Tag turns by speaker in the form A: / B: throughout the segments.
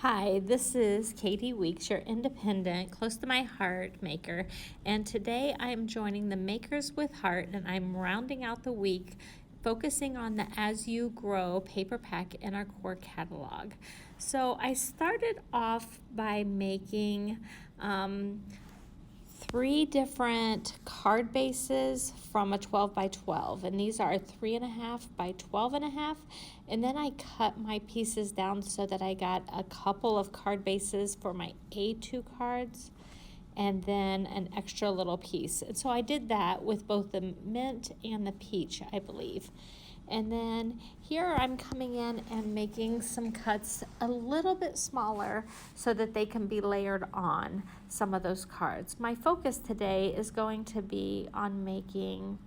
A: Hi, this is Katie Weeks, your independent, close to my heart maker, and today I am joining the Makers with Heart, and I'm rounding out the week focusing on the As You Grow paper pack in our core catalog. So I started off by making 3 different card bases from a 12 by 12, and these are 3.5 by 12.5, and then I cut my pieces down so that I got a couple of card bases for my A2 cards and then an extra little piece. And so I did that with both the mint and the peach, I believe. And then here I'm coming in and making some cuts a little bit smaller so that they can be layered on some of those cards. My focus today is going to be on making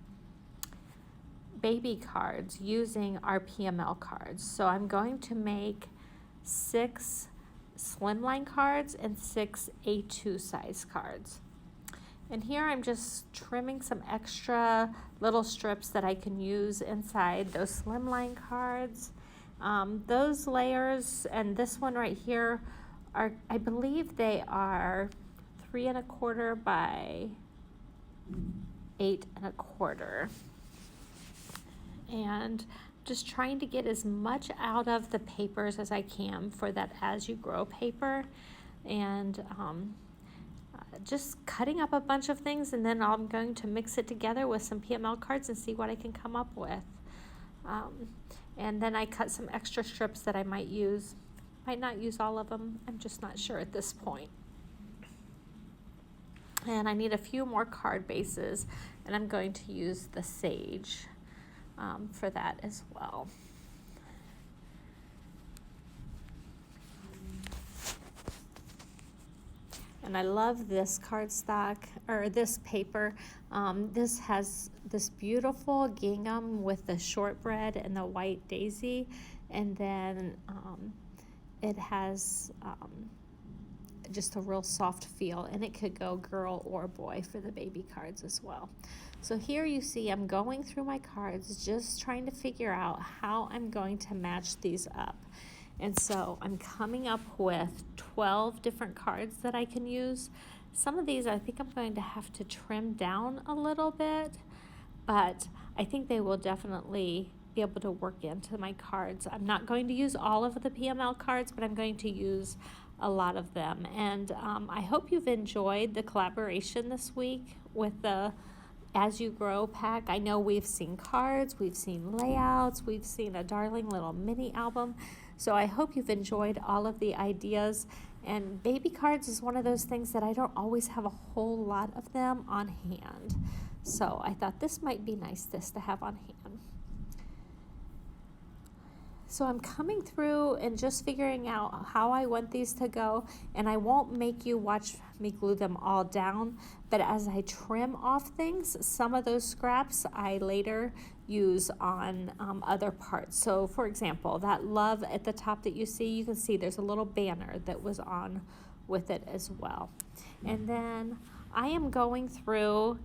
A: baby cards using our PML cards. So I'm going to make 6 Slimline cards and 6 A2 size cards. And here I'm just trimming some extra little strips that I can use inside those Slimline cards. Those layers and this one right here are, I believe they are 3.25 by 8.25. And just trying to get as much out of the papers as I can for that As You Grow paper. And just cutting up a bunch of things, and then I'm going to mix it together with some PML cards and see what I can come up with. And then I cut some extra strips that I might use. Might not use all of them. I'm just not sure at this point. And I need a few more card bases, and I'm going to use the sage for that as well. And I love this cardstock, or this paper. This has this beautiful gingham with the shortbread and the white daisy. And then it has just a real soft feel, and it could go girl or boy for the baby cards as well. So here you see I'm going through my cards, just trying to figure out how I'm going to match these up. And so I'm coming up with 12 different cards that I can use. Some of these I think I'm going to have to trim down a little bit, but I think they will definitely be able to work into my cards. I'm not going to use all of the PML cards, but I'm going to use a lot of them. And I hope you've enjoyed the collaboration this week with the As You Grow pack. I know we've seen cards, we've seen layouts, we've seen a darling little mini album. So I hope you've enjoyed all of the ideas. And baby cards is one of those things that I don't always have a whole lot of them on hand. So I thought this might be nice to have on hand. So I'm coming through and just figuring out how I want these to go, and I won't make you watch me glue them all down, but as I trim off things, some of those scraps I later use on other parts. So for example, that love at the top that you can see there's a little banner that was on with it as well. And then I am going through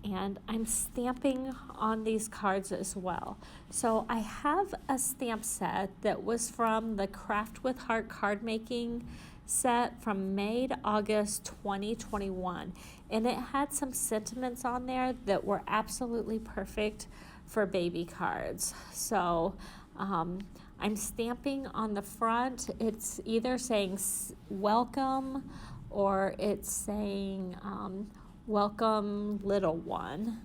A: and I'm stamping on these cards as well. So I have a stamp set that was from the Craft with Heart card making set from May to August 2021. And it had some sentiments on there that were absolutely perfect for baby cards. So I'm stamping on the front. It's either saying welcome or it's saying welcome little one.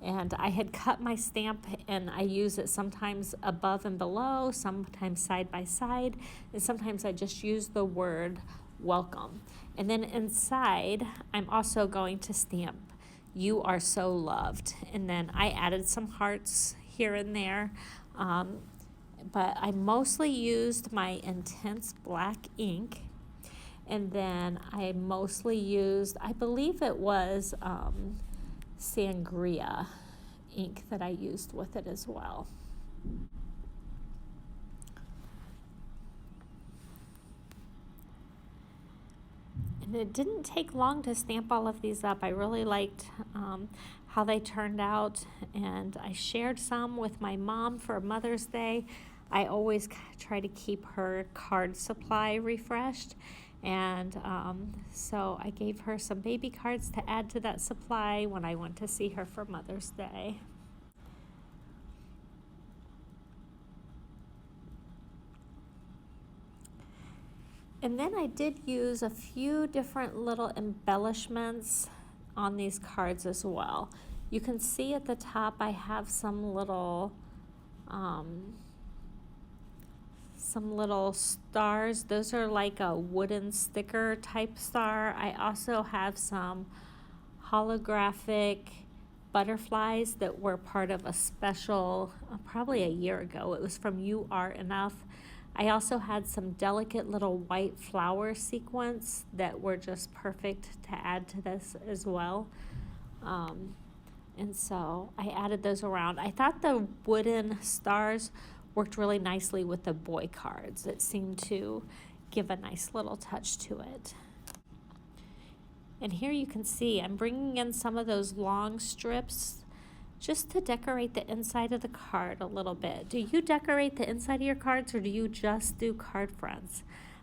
A: And I had cut my stamp and I use it sometimes above and below, sometimes side by side, and sometimes I just use the word welcome. And then inside I'm also going to stamp you are so loved, and then I added some hearts here and there, but I mostly used my intense black ink. And then I mostly used, I believe it was Sangria ink that I used with it as well. And it didn't take long to stamp all of these up. I really liked how they turned out, and I shared some with my mom for Mother's Day. I always try to keep her card supply refreshed. And so I gave her some baby cards to add to that supply when I went to see her for Mother's Day. And then I did use a few different little embellishments on these cards as well. You can see at the top I have some little stars. Those are like a wooden sticker type star. I also have some holographic butterflies that were part of a special, probably a year ago. It was from You Are Enough. I also had some delicate little white flower sequins that were just perfect to add to this as well. And so I added those around. I thought the wooden stars worked really nicely with the boy cards. It seemed to give a nice little touch to it. And here you can see I'm bringing in some of those long strips just to decorate the inside of the card a little bit. Do you decorate the inside of your cards, or do you just do card fronts?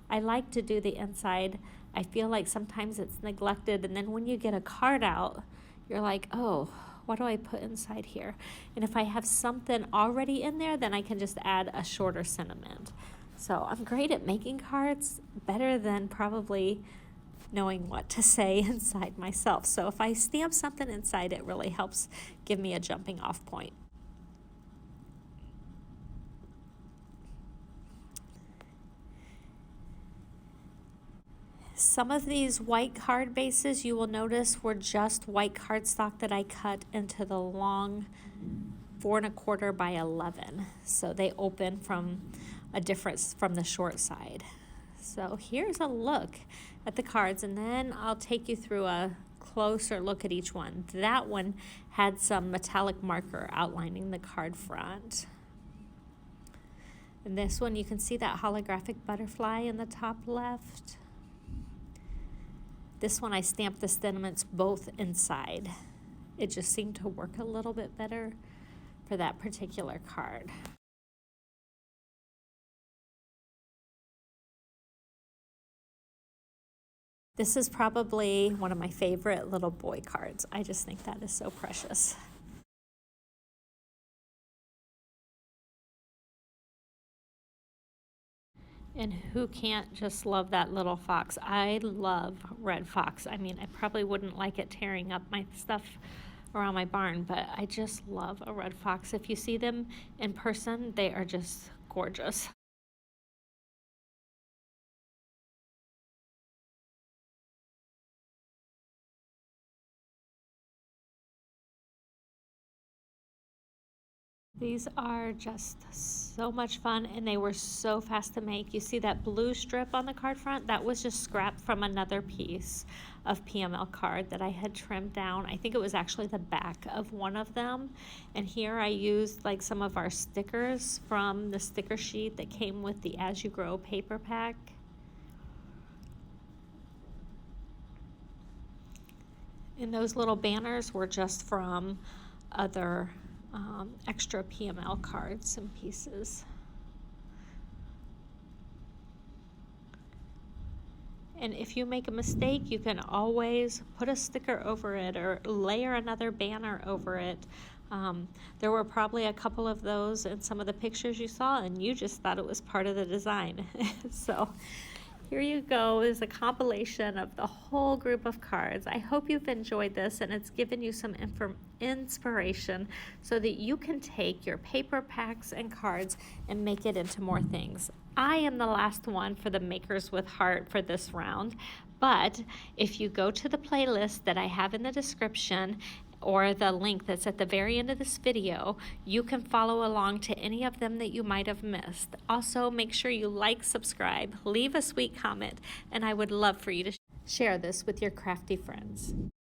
A: I like to do the inside. I feel like sometimes it's neglected, and then when you get a card out, you're like, oh, what do I put inside here? And if I have something already in there, then I can just add a shorter sentiment. So I'm great at making cards, better than probably knowing what to say inside myself. So if I stamp something inside, it really helps give me a jumping off point. Some of these white card bases, you will notice, were just white cardstock that I cut into the long 4 1/4 by 11. So they open from a difference from the short side. So here's a look at the cards, and then I'll take you through a closer look at each one. That one had some metallic marker outlining the card front. And this one, you can see that holographic butterfly in the top left. This one I stamped the sentiments both inside. It just seemed to work a little bit better for that particular card. This is probably one of my favorite little boy cards. I just think that is so precious. And who can't just love that little fox? I love red fox. I mean, I probably wouldn't like it tearing up my stuff around my barn, but I just love a red fox. If you see them in person, they are just gorgeous. These are just so much fun, and they were so fast to make. You see that blue strip on the card front? That was just scrapped from another piece of PML card that I had trimmed down. I think it was actually the back of one of them. And here I used like some of our stickers from the sticker sheet that came with the As You Grow paper pack. And those little banners were just from other extra PML cards and pieces. And if you make a mistake, you can always put a sticker over it or layer another banner over it. There were probably a couple of those in some of the pictures you saw, and you just thought it was part of the design. So here you go, is a compilation of the whole group of cards. I hope you've enjoyed this and it's given you some inspiration so that you can take your paper packs and cards and make it into more things. I am the last one for the Makers with Heart for this round, but if you go to the playlist that I have in the description or the link that's at the very end of this video, you can follow along to any of them that you might have missed. Also, make sure you like, subscribe, leave a sweet comment, and I would love for you to share this with your crafty friends.